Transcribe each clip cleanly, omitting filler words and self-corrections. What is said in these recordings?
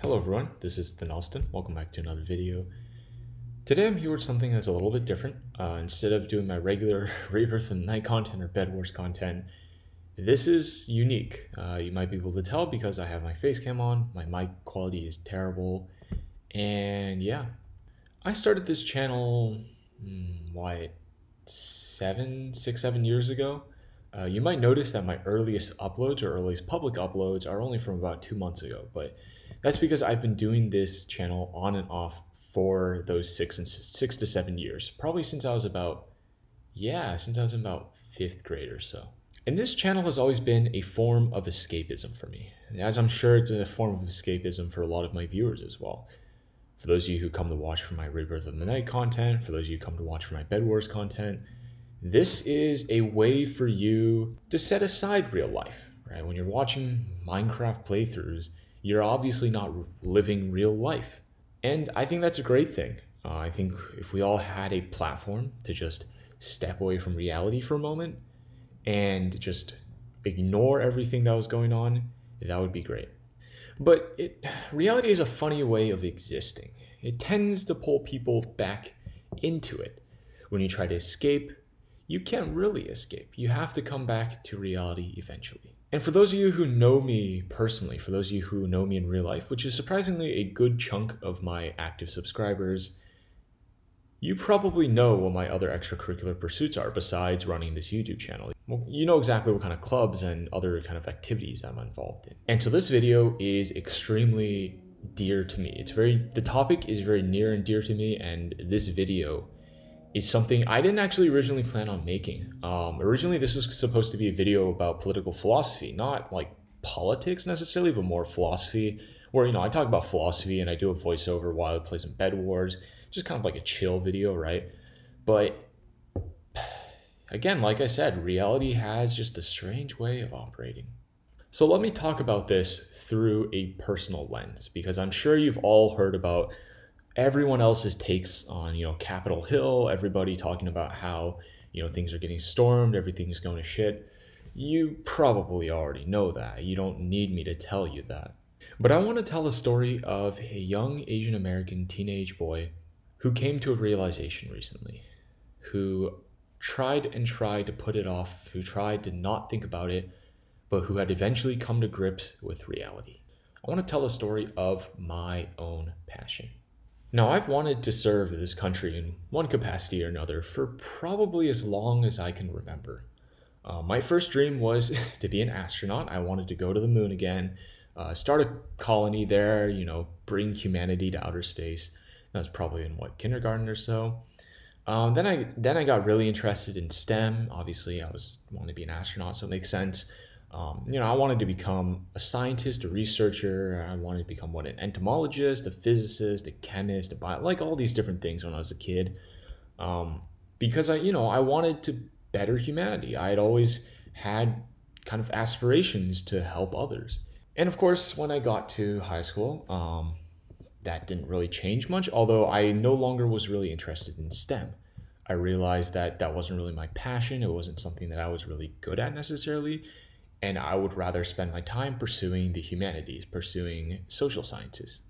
Hello everyone, this is Thin Austin. Welcome back to another video. Today I'm here with something that's a little bit different. Instead of doing my regular Rebirth of the Night content or Bed Wars content, this is unique. You might be able to tell because I have my face cam on, my mic quality is terrible, and yeah. I started this channel, 7 years ago. You might notice that my earliest uploads or earliest public uploads are only from about 2 months ago, but that's because I've been doing this channel on and off for those 6 to 7 years, probably since I was about fifth grade or so. And this channel has always been a form of escapism for me, as I'm sure it's a form of escapism for a lot of my viewers as well. For those of you who come to watch for my Rebirth of the Night content, for those of you who come to watch for my Bed Wars content, this is a way for you to set aside real life, right? When you're watching Minecraft playthroughs, you're obviously not living real life. And I think that's a great thing. I think if we all had a platform to just step away from reality for a moment and just ignore everything that was going on, that would be great. But reality is a funny way of existing. It tends to pull people back into it. When you try to escape, you can't really escape. You have to come back to reality eventually. And for those of you who know me personally, for those of you who know me in real life, which is surprisingly a good chunk of my active subscribers, you probably know what my other extracurricular pursuits are besides running this YouTube channel. Well, you know exactly what kind of clubs and other kind of activities I'm involved in. And so this video is extremely dear to me. The topic is very near and dear to me, and this video is something I didn't actually originally plan on making. Originally, this was supposed to be a video about political philosophy, not like politics necessarily, but more philosophy, where, I talk about philosophy and I do a voiceover while I play some Bed Wars, just kind of like a chill video, right? But again, like I said, reality has just a strange way of operating. So let me talk about this through a personal lens, because I'm sure you've all heard about everyone else's takes on, Capitol Hill, everybody talking about how, things are getting stormed, everything is going to shit. You probably already know that. You don't need me to tell you that. But I want to tell a story of a young Asian American teenage boy who came to a realization recently, who tried to put it off, who tried to not think about it, but who had eventually come to grips with reality. I want to tell a story of my own passion. Now, I've wanted to serve this country in one capacity or another for probably as long as I can remember. My first dream was to be an astronaut. I wanted to go to the moon again, start a colony there, bring humanity to outer space. That was probably in kindergarten or so. Then I got really interested in STEM. Obviously, wanted to be an astronaut, so it makes sense. I wanted to become a scientist, a researcher. I wanted to become an entomologist, a physicist, a chemist, like all these different things when I was a kid. Because I wanted to better humanity. I had always had kind of aspirations to help others. And of course, when I got to high school, that didn't really change much, although I no longer was really interested in STEM. I realized that wasn't really my passion. It wasn't something that I was really good at necessarily. And I would rather spend my time pursuing the humanities, pursuing social sciences.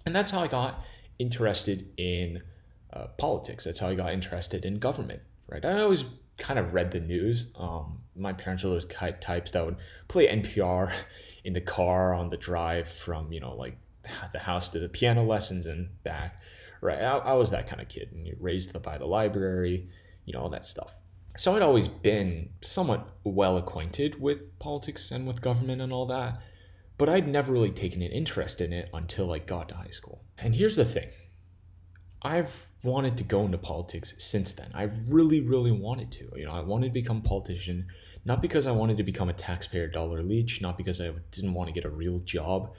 And that's how I got interested in politics. That's how I got interested in government, right? I always kind of read the news. My parents were those types that would play NPR in the car on the drive from, like the house to the piano lessons and back, right? I was that kind of kid, and raised by the library, all that stuff. So I'd always been somewhat well acquainted with politics and with government and all that, but I'd never really taken an interest in it until I got to high school. And here's the thing. I've wanted to go into politics since then. I've really, really wanted to. I wanted to become a politician, not because I wanted to become a taxpayer dollar leech, not because I didn't want to get a real job,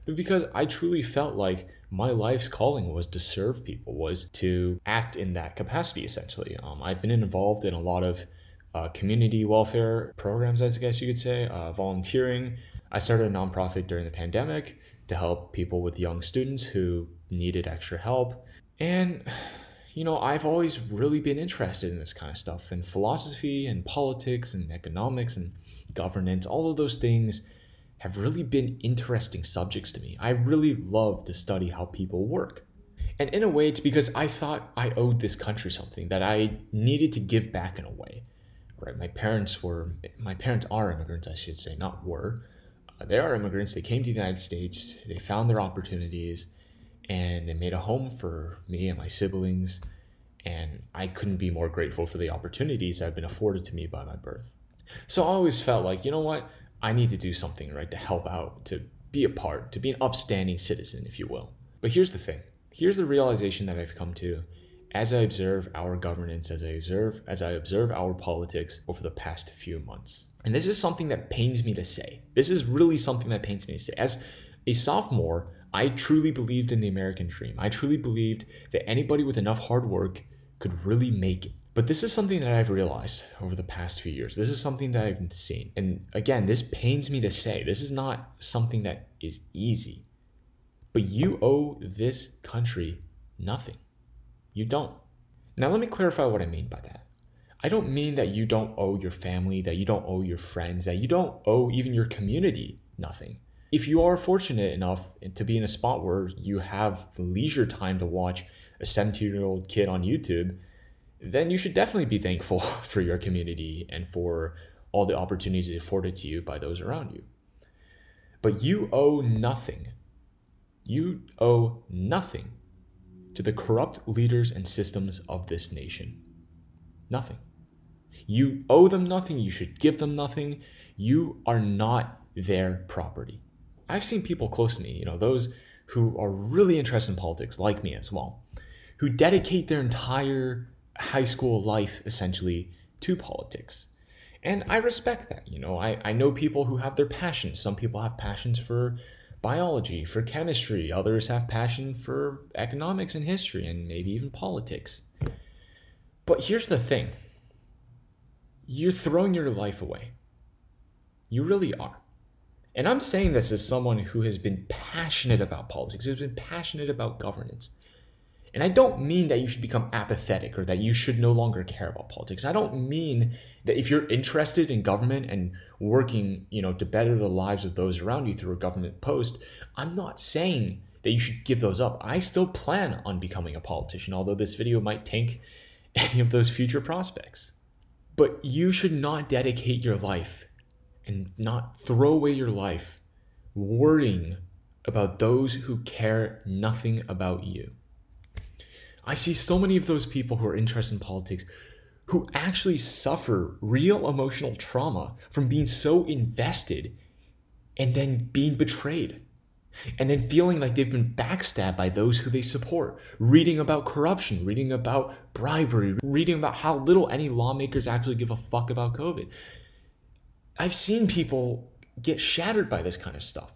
but because I truly felt like my life's calling was to serve people, was to act in that capacity, essentially. I've been involved in a lot of community welfare programs, I guess you could say, volunteering. I started a nonprofit during the pandemic to help people with young students who needed extra help. And, I've always really been interested in this kind of stuff, and philosophy and politics and economics and governance, all of those things have really been interesting subjects to me. I really love to study how people work. And in a way, it's because I thought I owed this country something, that I needed to give back in a way. Right? My parents are immigrants, I should say, not were. They are immigrants. They came to the United States. They found their opportunities, and they made a home for me and my siblings. And I couldn't be more grateful for the opportunities that have been afforded to me by my birth. So I always felt like, you know what? I need to do something, right, to help out, to be a part, to be an upstanding citizen, if you will. But here's the thing. Here's the realization that I've come to as I observe our governance, as I observe our politics over the past few months. And this is something that pains me to say. This is really something that pains me to say. As a sophomore, I truly believed in the American dream. I truly believed that anybody with enough hard work could really make it. But this is something that I've realized over the past few years. This is something that I've seen. And again, this pains me to say. This is not something that is easy. But you owe this country nothing. You don't. Now, let me clarify what I mean by that. I don't mean that you don't owe your family, that you don't owe your friends, that you don't owe even your community nothing. If you are fortunate enough to be in a spot where you have the leisure time to watch a 17-year-old kid on YouTube, then you should definitely be thankful for your community and for all the opportunities afforded to you by those around you. But you owe nothing. You owe nothing to the corrupt leaders and systems of this nation. Nothing. You owe them nothing. You should give them nothing. You are not their property. I've seen people close to me, those who are really interested in politics, like me as well, who dedicate their entire high school life essentially to politics. And I respect that. I know people who have their passions. Some people have passions for biology, for chemistry. Others have passion for economics and history and maybe even politics. But here's the thing. You're throwing your life away. You really are. And I'm saying this as someone who has been passionate about politics, who's been passionate about governance. And I don't mean that you should become apathetic or that you should no longer care about politics. I don't mean that if you're interested in government and working, to better the lives of those around you through a government post, I'm not saying that you should give those up. I still plan on becoming a politician, although this video might tank any of those future prospects. But you should not dedicate your life and not throw away your life worrying about those who care nothing about you. I see so many of those people who are interested in politics who actually suffer real emotional trauma from being so invested and then being betrayed. And then feeling like they've been backstabbed by those who they support. Reading about corruption, reading about bribery, reading about how little any lawmakers actually give a fuck about COVID. I've seen people get shattered by this kind of stuff.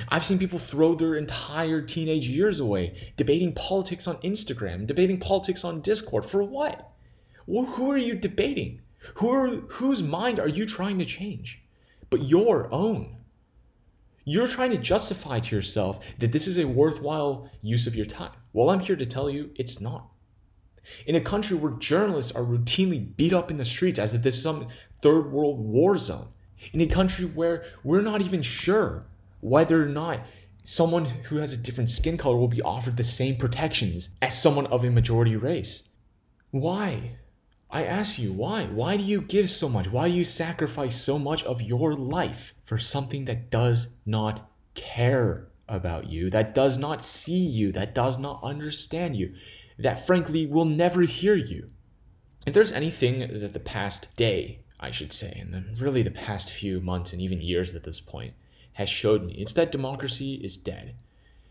I've seen people throw their entire teenage years away debating politics on Instagram, debating politics on Discord. For what? Well, who are you debating? Whose mind are you trying to change? But your own. You're trying to justify to yourself that this is a worthwhile use of your time. Well, I'm here to tell you it's not. In a country where journalists are routinely beat up in the streets as if this is some third world war zone. In a country where we're not even sure whether or not someone who has a different skin color will be offered the same protections as someone of a majority race. Why? I ask you, why? Why do you give so much? Why do you sacrifice so much of your life for something that does not care about you, that does not see you, that does not understand you, that frankly will never hear you? If there's anything that the past day, I should say, and then really the past few months and even years at this point, has showed me, it's that democracy is dead.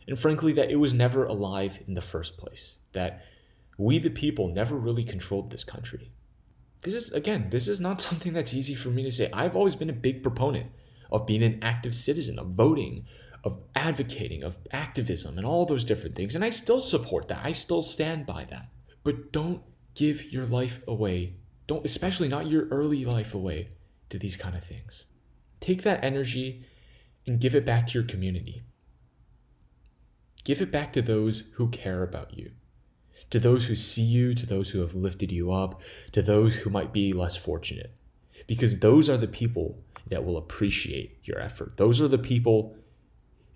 And frankly, that it was never alive in the first place. That we the people never really controlled this country. This is not something that's easy for me to say. I've always been a big proponent of being an active citizen, of voting, of advocating, of activism, and all those different things. And I still support that. I still stand by that. But don't give your life away. Don't, especially not your early life away, to these kind of things. Take that energy and give it back to your community. Give it back to those who care about you, to those who see you, to those who have lifted you up, to those who might be less fortunate. Because those are the people that will appreciate your effort. Those are the people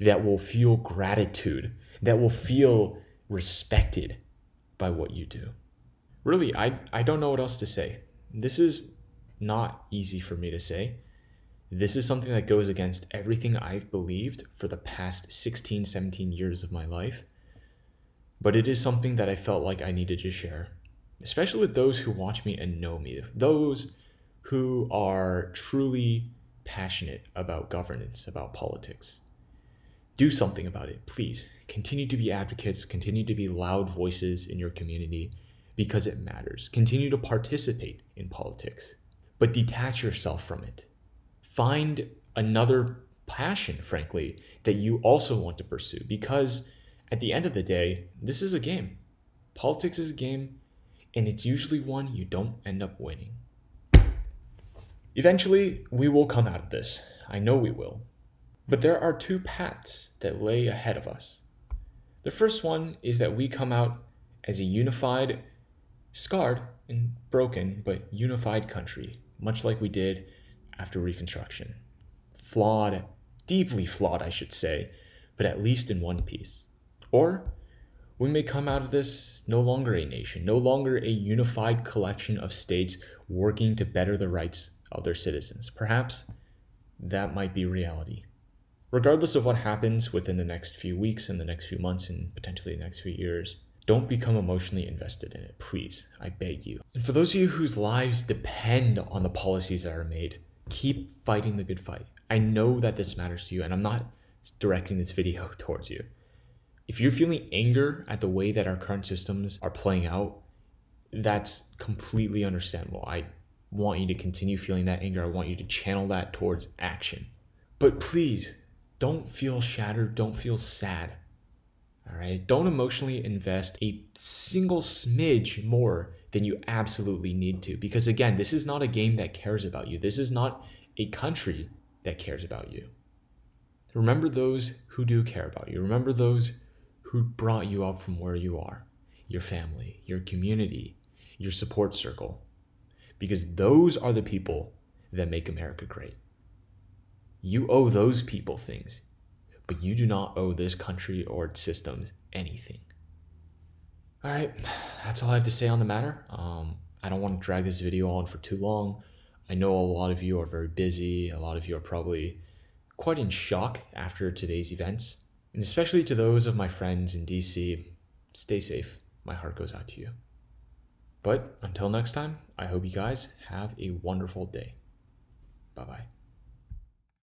that will feel gratitude, that will feel respected by what you do. Really, I don't know what else to say. This is not easy for me to say. This is something that goes against everything I've believed for the past 16, 17 years of my life. But it is something that I felt like I needed to share, especially with those who watch me and know me, those who are truly passionate about governance, about politics. Do something about it, please. Continue to be advocates, continue to be loud voices in your community because it matters. Continue to participate in politics, but detach yourself from it. Find another passion, frankly, that you also want to pursue, because at the end of the day, this is a game. Politics is a game, and it's usually one you don't end up winning. Eventually, we will come out of this. I know we will. But there are two paths that lay ahead of us. The first one is that we come out as a unified, scarred and broken, but unified country, much like we did after Reconstruction. Flawed, deeply flawed, I should say, but at least in one piece. Or we may come out of this no longer a nation, no longer a unified collection of states working to better the rights of their citizens. Perhaps that might be reality. Regardless of what happens within the next few weeks and the next few months and potentially the next few years, don't become emotionally invested in it, please. I beg you. And for those of you whose lives depend on the policies that are made, keep fighting the good fight. I know that this matters to you, and I'm not directing this video towards you. If you're feeling anger at the way that our current systems are playing out, that's completely understandable. I want you to continue feeling that anger. I want you to channel that towards action. But please, don't feel shattered. Don't feel sad. All right? Don't emotionally invest a single smidge more than you absolutely need to. Because again, this is not a game that cares about you. This is not a country that cares about you. Remember those who do care about you. Remember those who brought you up from where you are. Your family, your community, your support circle. Because those are the people that make America great. You owe those people things, but you do not owe this country or its systems anything. All right, that's all I have to say on the matter. I don't want to drag this video on for too long. I know a lot of you are very busy. A lot of you are probably quite in shock after today's events. And especially to those of my friends in DC, stay safe. My heart goes out to you. But until next time, I hope you guys have a wonderful day. Bye-bye.